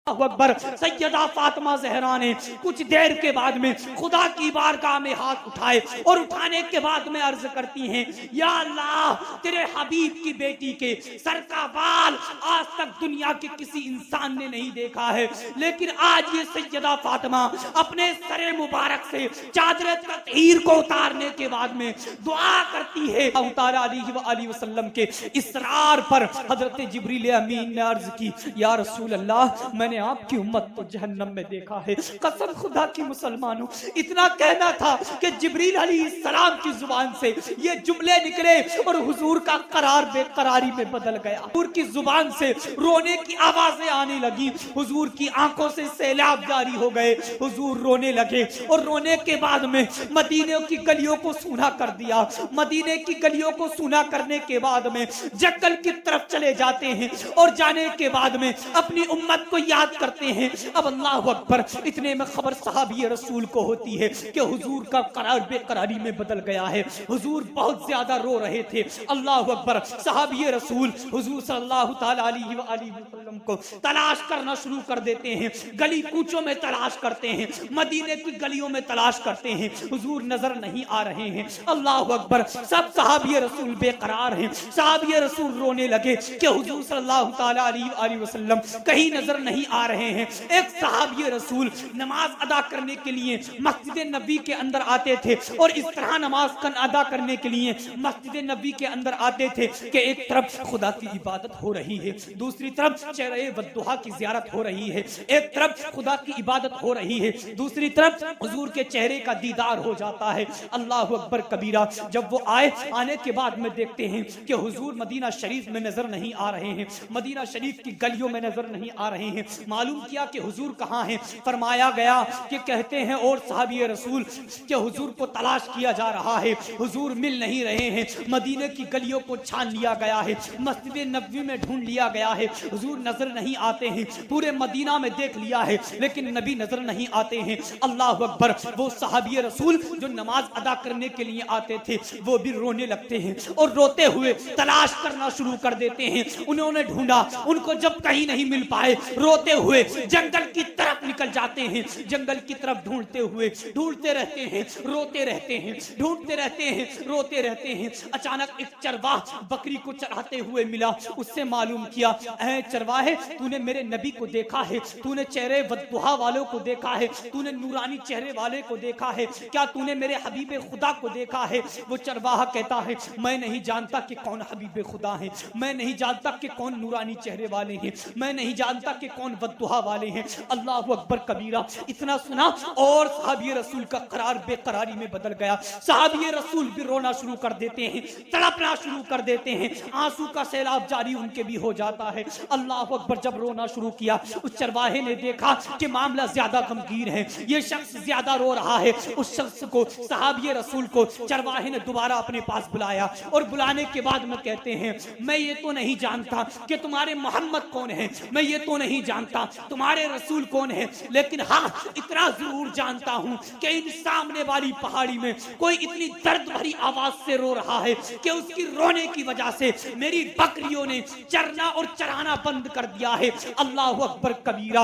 अकबर। सैयदा फातिमा ज़हरा ने कुछ देर के बाद में खुदा की बारगाह में हाथ उठाए और उठाने के बाद में अर्ज करती हैं, या अल्लाह, तेरे हबीब की बेटी के सर का बाल आज तक दुनिया के किसी इंसान ने नहीं देखा है, लेकिन आज ये सैयदा फातिमा अपने सरे मुबारक से चादर ततहीर को उतारने के बाद में दुआ करती है। अलैहि वसल्लम के इसरार पर हजरत जिब्रील अमीन ने अर्ज की, या रसूल अल्लाह, मैंने आपकी उम्मत को जहन्नम में देखा है। कसम खुदा की मुसलमानों, इतना कहना था कि जिब्रील अलैहिस्सलाम की जुबान से ये जुमले निकले और हुजूर का करार बेकरारी में बदल गया। हुजूर की जुबान से रोने की आवाजें आने लगी, हुजूर की आंखों से सैलाब जारी हो गए, हुजूर रोने लगे और रोने के बाद में मदीने की गलियों को सूना कर दिया। मदीने की गलियों को सूना करने के बाद में जंगल की तरफ चले जाते हैं और जाने के बाद में अपनी उम्मत को याद करते हैं। अब अल्लाह अकबर, इतने में खबर सहाबी रसूल को होती है कि हुजूर का करार बेकरारी में बदल गया है। हुजूर बहुत ज्यादा रो रहे थे। अल्लाह अकबर, सहाबी रसूल हुजूर सल्लल्लाहु ताला अलैहि वसल्लम को तलाश करना शुरू कर देते हैं। गली कूचों में तलाश करते हैं, मदीने की गलियों में तलाश करते हैं, हुजूर नजर नहीं आ रहे हैं। अल्लाह अकबर, सब सहाबी रसूल बेकरार हैं। सहाबी रसूल रोने लगे कि हुजूर सल्लल्लाहु ताला अलैहि वसल्लम कहीं नजर नहीं आ रहे हैं। एक सहाबी रसूल नमाज अदा करने के लिए मस्जिद नबी के अंदर आते थे और इस तरह नमाज अदा करने के लिए मस्जिद नबी के अंदर आते थे कि एक तरफ खुदा की इबादत हो रही है, दूसरी तरफ चेहरे वद्दुहा की ज़ियारत हो रही है। एक तरफ खुदा की इबादत हो रही है, दूसरी तरफ हुजूर के चेहरे का दीदार हो जाता है। अल्लाह अकबर कबीरा। जब वो आने के बाद में देखते हैं कि हुजूर मदीना शरीफ में नजर नहीं आ रहे हैं, मदीना शरीफ की गलियों में नजर नहीं आ रहे हैं। मालूम किया कि हुजूर कहाँ हैं। फरमाया गया कि कहते हैं और सहाबी रसूल कि हुजूर को तलाश किया जा रहा है, हुजूर मिल नहीं रहे हैं। मदीने की गलियों को छान लिया गया है, मस्जिद नबवी में ढूंढ लिया गया है, हुजूर नजर नहीं आते हैं। पूरे मदीना में देख लिया है लेकिन नबी नजर नहीं आते हैं। अल्लाह अकबर, वो सहाबी रसूल जो नमाज अदा करने के लिए आते थे वो भी रोने लगते हैं और रोते हुए तलाश करना शुरू कर देते हैं। उन्होंने ढूंढा, उनको जब कहीं नहीं मिल पाए, रोते हुए जंगल की तरफ निकल जाते हैं। जंगल की तरफ ढूंढते हुए ढूंढते रहते हैं, रोते रहते हैं, ढूंढते रहते हैं, रोते रहते हैं। अचानक एक चरवाह बकरी को चराते हुए मिला। उससे मालूम किया, ऐ चरवाहे, तूने मेरे नबी को देखा है? तूने चेहरे वद्दुहा वालों को देखा है? तूने नूरानी चेहरे वाले को देखा है? क्या तूने मेरे हबीब खुदा को देखा है? वो चरवाहा कहता है, मैं नहीं जानता कि कौन हबीब खुदा है, मैं नहीं जानता कि कौन नूरानी चेहरे वाले हैं, मैं नहीं जानता कि कौन वद्दुहा वाले हैं। अल्लाह अकबर कबीरा। इतना सुना और सहाबी रसूल का करार बेकरारी में बदल गया। सहाबी रसूल भी रोना शुरू कर देते हैं, तड़पना शुरू कर देते हैं, आंसू का सैलाब जारी उनके भी हो जाता है। अल्लाह अकबर, जब रोना शुरू किया उस चरवाहे ने देखा कि मामला ज्यादा गमगीन है, ये शख्स ज्यादा रो रहा है। उस शख्स को, सहाबी रसूल को चरवाहे ने दोबारा अपने पास बुलाया और बुलाने के बाद में कहते हैं, मैं ये तो नहीं जानता कि तुम्हारे मोहम्मद कौन है, मैं ये तो नहीं जानता तुम्हारे रसूल कौन है, लेकिन हाँ इतना जरूर जानता हूँ कि इन सामने वाली पहाड़ी में कोई इतनी दर्द भरी आवाज से रो रहा है कि उसकी रोने की वजह से मेरी बकरियों ने चरना और चराना बंद कर दिया है। अल्लाह अकबर कबीरा।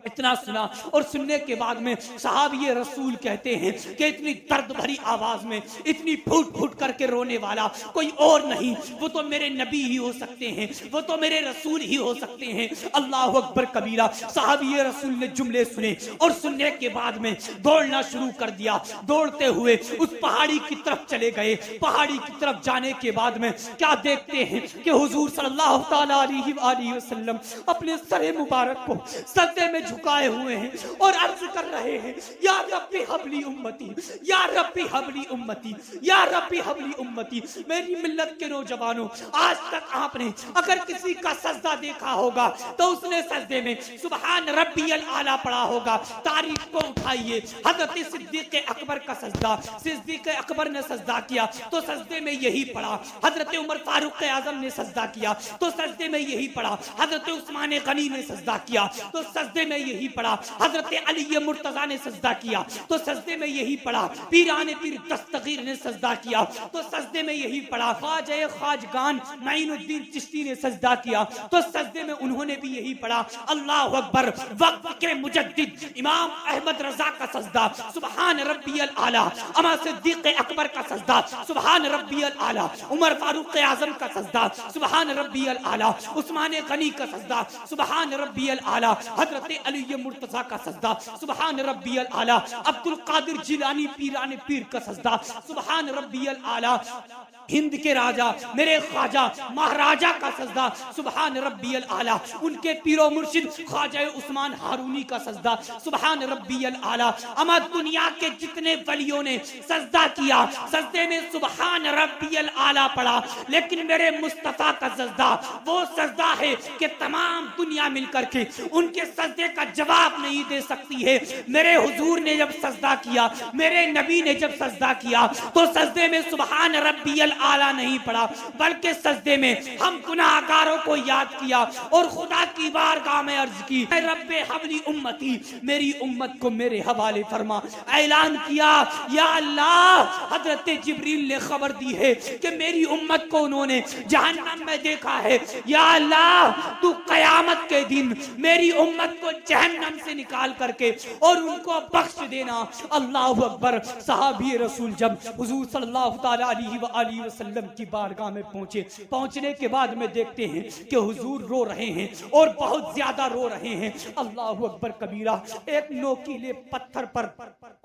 इतना सुना और सुनने के बाद में सहाबी रसूल कहते हैं कि इतनी दर्द भरी आवाज में इतनी फूट फूट करके रोने वाला कोई और नहीं, वो तो मेरे नबी ही हो सकते हैं, वो तो मेरे रसूल ही हो सकते हैं। अल्लाह अकबर कबीरा। सहाबी रसूल ने जुमले सुने और सुनने के बाद में दौड़ना शुरू कर दिया। दौड़ते हुए उस पहाड़ी की तरफ चले गए। पहाड़ी की तरफ जाने के बाद में क्या देखते हैं कि हुजूर सल्लल्लाहु ताला अलैहि वसल्लम अपने सरे मुबारक को सजदे में झुकाए हुए हैं और अर्ज कर रहे हैं, या रब्बी हबली उम्मती, या रब्बी हबली उम्मती, या रब्बी हबली उम्मती। मेरी मिल्लत के नौजवानों, आज तक आपने अगर किसी का सजदा देखा होगा तो उसने सजदे में सुभान रब्बियल आला पड़ा होगा, तारीख को उठाइए। हजरत सिद्दीक अकबर का सजदा, सिद्दीक अकबर ने सजदा किया तो सजदे में यही पड़ा। हजरत उमर फारूक आजम ने सजदा किया तो सजदे में यही पड़ा। हजरत उस्मान गनी ने सजदा किया तो सजदे में यही पड़ा। हजरत अली मुर्तजा ने सजदा किया तो सजदे में यही पड़ा। पीराने पीर दस्तगीर ने सजदा किया तो सजदे में यही पड़ा। ख्वाजा ख्वाजगान माइनुद्दीन चिश्ती ने सजदा किया तो सजदे में उन्होंने भी यही पढ़ा, अल्लाहु अकबर। वक्त के मुजद्दिद इमाम अहमद रजा का सजदा, सुबहान रब्बियल आला। अमा सिद्दीक अकबर का सजदा, सुबहान रब्बियल आला। उमर फारूक आजम का सजदा, सुबहान रब्बियल आला। उस्मान गनी का सजदा, सुबहान रब्बियल आला। हजरत अली मुर्तजा का सजदा, सुबहान रब्बियल आला। अब्दुल कादिर जिलानी पीराने पीर का सजदा, सुबहान रब्बियल आला। हिंद के राजा मेरे ख्वाजा महाराजा का सजदा, सुबहान रब्बियल आला। उनके पीरो मुर्शिद ख्वाजा उस्मान हारूनी का सजदा, सुबहान रब्बियल आला। अमा दुनिया के जितने वलियों ने सजदा किया, सजदे में सुबहान रब्बियल आला पड़ा, लेकिन मेरे मुस्तफा का सजदा वो सजदा है कि तमाम दुनिया मिलकर के उनके सजदे का जवाब नहीं दे सकती है। मेरे हुजूर ने जब सजदा किया, मेरे नबी ने जब सजदा किया तो सजदे में सुबहान रब्बियल आला नहीं पड़ा, बल्कि सजदे में हम गुनाहगारों को याद किया और खुदा की बारगाह में अर्ज की, रब्बे हबली उम्मती, मेरी उम्मत को मेरे हवाले फरमा। ऐलान किया, या अल्लाह, हजरत जिब्रील ने खबर दी है कि मेरी उम्मत को उन्होंने जहन्नम में देखा है। या अल्लाह, तू कयामत के दिन मेरी उम्मत को जहन्नम से निकाल करके और उनको बख्श देना। अल्लाहु अकबर। सहाबी रसूल जब हुजूर सल्लल्लाहु तआला अलैहि वसल्लम की बारगाह में पहुंचे, पहुंचने के बाद में देखते हैं कि हुजूर रो रहे हैं और बहुत ज्यादा रो रहे हैं। अल्लाहु अकबर कबीरा। एक नोकीले पत्थर पर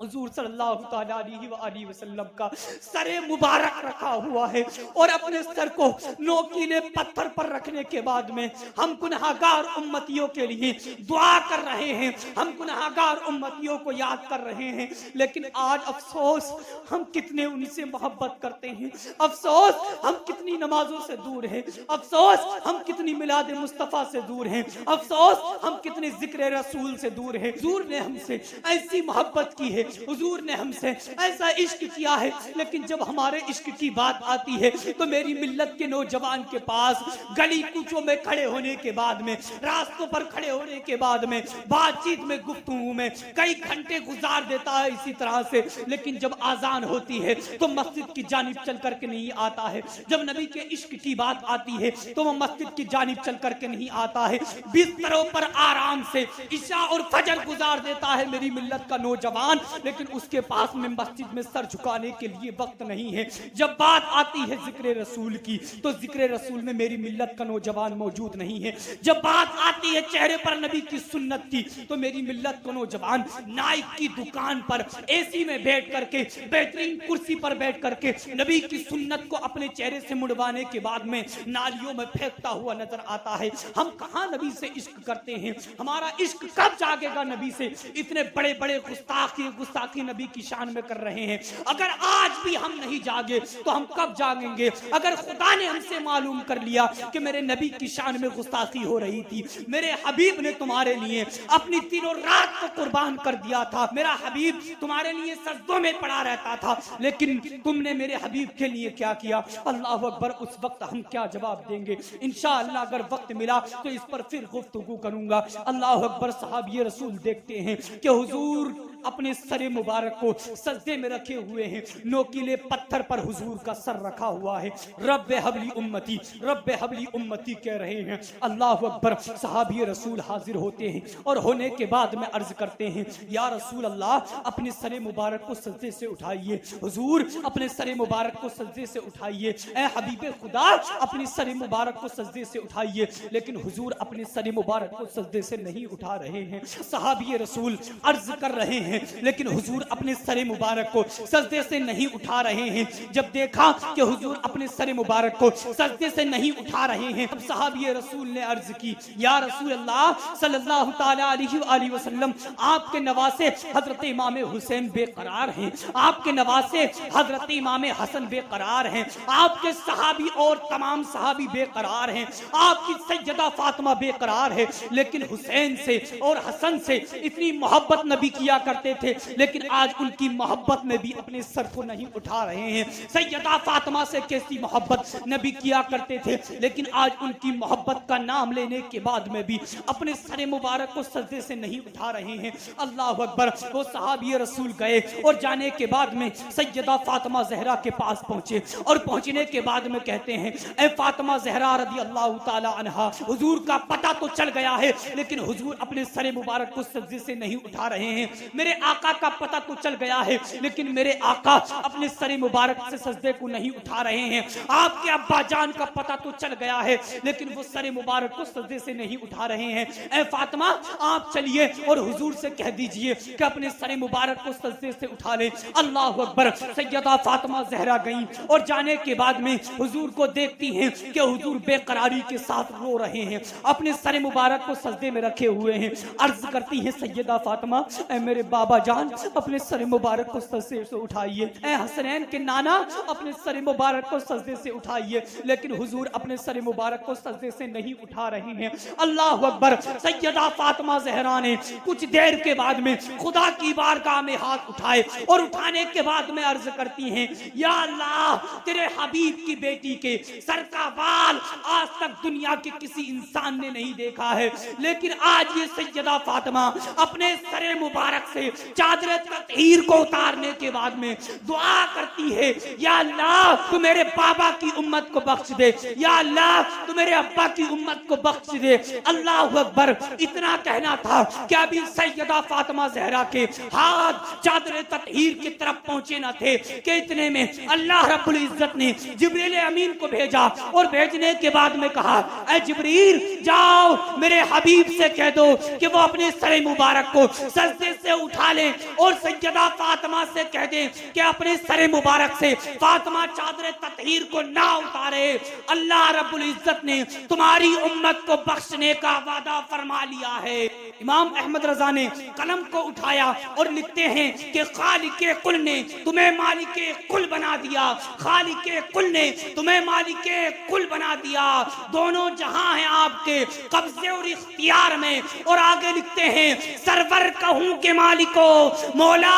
हुजूर सल्लल्लाहु तआला अलैहि वसल्लम का सरे मुबारक रखा हुआ है और अपने सर को नोकीले पत्थर पर रखने के बाद में हम गुनहगार उम्मतियों के लिए दुआ कर रहे हैं, हम गुनहगार उम्मतियों को याद कर रहे हैं। लेकिन आज अफसोस, हम कितने उनसे मोहब्बत करते हैं, अफसोस हम कितनी नमाजों से दूर हैं, अफसोस हम कितनी मिलाद मुस्तफा से दूर हैं, अफसोस हम कितने जिक्र रसूल से दूर हैं। हुजूर ने हमसे ऐसी मोहब्बत की है, हुजूर ने हमसे ऐसा इश्क किया है, लेकिन जब हमारे इश्क की बात आती है तो मेरी मिल्लत के नौजवान के पास गली कूचों में खड़े होने के बाद में, रास्तों पर खड़े होने के बाद में, बातचीत में, गुफ्तगू में कई घंटे गुजार देता है इसी तरह से। लेकिन जब आजान होती है तो मस्जिद की जानिब चल करके नहीं आता है, जब नबी के इश्क की बात आती है तो वो मस्जिद की जानिब चल करके नहीं आता है, बिस्तरों पर आराम से इशा और फजर गुजार देता है मेरी मिल्लत का नौजवान, लेकिन उसके पास में मस्जिद में सर झुकाने के लिए वक्त नहीं है। जब बात आती है जिक्र रसूल की तो जिक्र रसूल में मेरी मिल्लत का नौजवान मौजूद नहीं है। जब बात आती है चेहरे पर नबी की सुन्नत की तो मेरी मिल्लत का नौजवान नाइक की दुकान पर एसी में बैठ करके, बेहतरीन कुर्सी पर बैठ करके नबी की सुन्नत को अपने चेहरे से मुड़वाने के बाद में नालियों में फेंकता हुआ नजर आता है। हम कहां नबी से इश्क करते हैं? हमारा इश्क कब जागेगा नबी से? इतने बड़े बड़े गुस्ताखी नबी की शान में कर रहे हैं। अगर आज भी हम नहीं जागे तो हम कब जागेंगे? अगर खुदा ने हमसे मालूम कर लिया कि मेरे नबी की शान में गुस्ताखी हो रही थी, मेरे हबीब ने तुम्हारे लिए अपनी तीनों रात को कुर्बान कर दिया था, मेरा हबीब तुम्हारे लिए सजदों में पड़ा रहता था, लेकिन तुमने मेरे हबीब के लिए क्या किया? अल्लाह अकबर। उस वक्त हम क्या जवाब देंगे? इंशाअल्लाह अगर वक्त मिला तो इस पर फिर गुफ्तगू करूंगा। अल्लाह अकबर। साहब रसूल देखते हैं कि हुजूर अपने सरे मुबारक को सजदे में रखे हुए हैं, नोकीले पत्थर पर हुजूर का सर रखा हुआ है। रब्बे हबली उम्मती, रब्बे हबली उम्मती कह रहे हैं। अल्लाह अकबर। सहाबी रसूल हाजिर होते हैं और होने के बाद में अर्ज करते हैं, या रसूल अल्लाह, अपने सरे मुबारक को सजदे से उठाइए। हुजूर अपने सरे मुबारक को सजदे से उठाइए। ए हबीबे खुदा, अपने सरे मुबारक को सजदे से उठाइए। लेकिन हुजूर अपने सरे मुबारक को सजदे से नहीं उठा रहे हैं। सहाबी रसूल अर्ज कर रहे हैं, हैं, लेकिन हुजूर अपने सर मुबारक को सजदे से नहीं उठा रहे हैं। जब देखा कि हुजूर अपने सर मुबारक को सजदे से नहीं उठा रहे हैं, तब सहाबी रसूल ने अर्ज की, या रसूल अल्लाह सल्लल्लाहु ताला अलैहि वसल्लम, आपके नवासे हजरत इमाम हुसैन बेकरार हैं, आपके नवासे हजरत इमाम हसन बेकरार हैं, आपके सहाबी और तमाम सहाबी बेकरार हैं, आपकी सैयदा फातिमा बेकरार है, लेकिन हुसैन से और हसन से इतनी मोहब्बत नबी किया करते थे, लेकिन आज उनकी मोहब्बत में भी अपने सर को नहीं उठा रहे हैं। सैयदा फातिमा से कैसी मोहब्बत नबी किया करते थे, लेकिन आज उनकी मोहब्बत का नाम लेने के बाद में भी अपने सर मुबारक को सजदे से नहीं उठा रहे हैं। अल्लाह अकबर। वो सहाबी रसूल गए और जाने के बाद में सैयदा फातिमा ज़हरा के पास पहुंचे और पहुंचने के बाद में कहते हैं, ए फातिमा ज़हरा रज़ी अल्लाह ताला अन्हा, हुजूर का पता तो चल गया है, लेकिन हुजूर अपने सर मुबारक को सजदे से नहीं उठा रहे हैं। मेरे आका का पता तो चल गया है, लेकिन मेरे आका अपने सर मुबारक से सजदे को नहीं उठा रहे हैं। आपके अब्बा जान का पता तो चल गया है, लेकिन वो सर मुबारक को सजदे से नहीं उठा रहे हैं। ए फातिमा, आप चलिए और हुजूर से कह दीजिए कि अपने सर मुबारक को सजदे से उठा ले। अल्लाह अकबर। सैयदा फातिमा ज़हरा गईं और जाने के बाद में हुजूर को देखती हैं कि हुजूर बेकरारी के साथ रो रहे हैं, अपने सर मुबारक को सजदे में रखे हुए हैं। अर्ज करती हैं सैयदा फातिमा, ए मेरे बाबा जान, अपने सर मुबारक को सजदे से उठाइए। ए हसनैन के नाना, अपने सर मुबारक को सजदे से उठाइए। लेकिन हुजूर अपने सर मुबारक को सजदे से नहीं उठा रहे हैं। अल्लाह अकबर। सैयदा फातिमा ज़हरा ने कुछ देर के बाद में खुदा की बारगाह में हाथ उठाए और उठाने के बाद में अर्ज करती हैं, या अल्लाह, तेरे हबीब की बेटी के सर का बाल आज तक दुनिया के किसी इंसान ने नहीं देखा है, लेकिन आज ये सैयदा फातिमा अपने सर मुबारक से चादर ततहीर को उतारने के बाद में दुआ करती है, या अल्लाह, तू मेरे बाबा की उम्मत को बख्श दे, या अल्लाह, तू मेरे अब्बा की उम्मत को बख्श दे। अल्लाह अकबर। इतना कहना था कि अभी सैयदा फातिमा ज़हरा के हाथ चादर ततहीर की तरफ पहुंचे न थे कि इतने में अल्लाह रब्बुल इज्जत ने जिब्रील अमीन को भेजा और भेजने के बाद में कहा, ऐ जिब्रील, जाओ मेरे हबीब से कह दो कि वो अपने सर मुबारक को सजदे से उठा ले और सैयदा फातिमा से कह दे कि अपने सर मुबारक से फातिमा चादर ततहीर को ना उतारे। अल्लाह रब्बुल इज्जत ने तुम्हारी उम्मत को बख्शने का वादा फरमा लिया है। इमाम अहमद रजा ने कलम को उठाया और लिखते हैं कि खालिके कुल ने तुम्हें मालिके कुल बना दिया, खालिके कुल ने तुम्हें मालिके कुल बना दिया। दोनों जहां हैं आपके कब्जे और इख्तियार में। और आगे लिखते हैं, सरवर कहूं के मालिको, मौला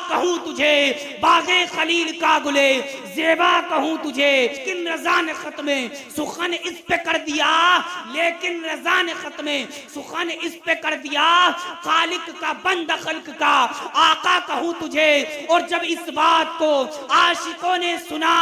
कहूं तुझे, बागे खलील का गुले जेबा कहूं तुझे। लेकिन रजा ने खत में सुखन इस पे कर दिया, लेकिन रजा ने खत में सुखन इस पे कर दिया, खालिक का बंद खल्क का आका कहूं तुझे। और जब इस बात को आशिकों ने सुना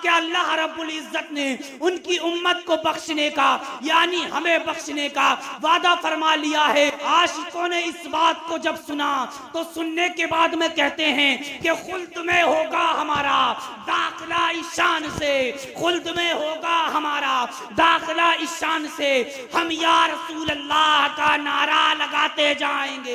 कि अल्लाह रब्बुल इज्जत ने उनकी उम्मत को बख्शने का, यानी हमें बख्शने का वादा फरमा लिया है, आशिकों ने इस बात को जब सुना तो सुनने के बाद में कहते हैं कि खुल्द में होगा हमारा दाखिला ईशान से, खुल्द में होगा हमारा दाखिला ईशान से। हम या रसूल अल्लाह का नारा लगाते जाएंगे।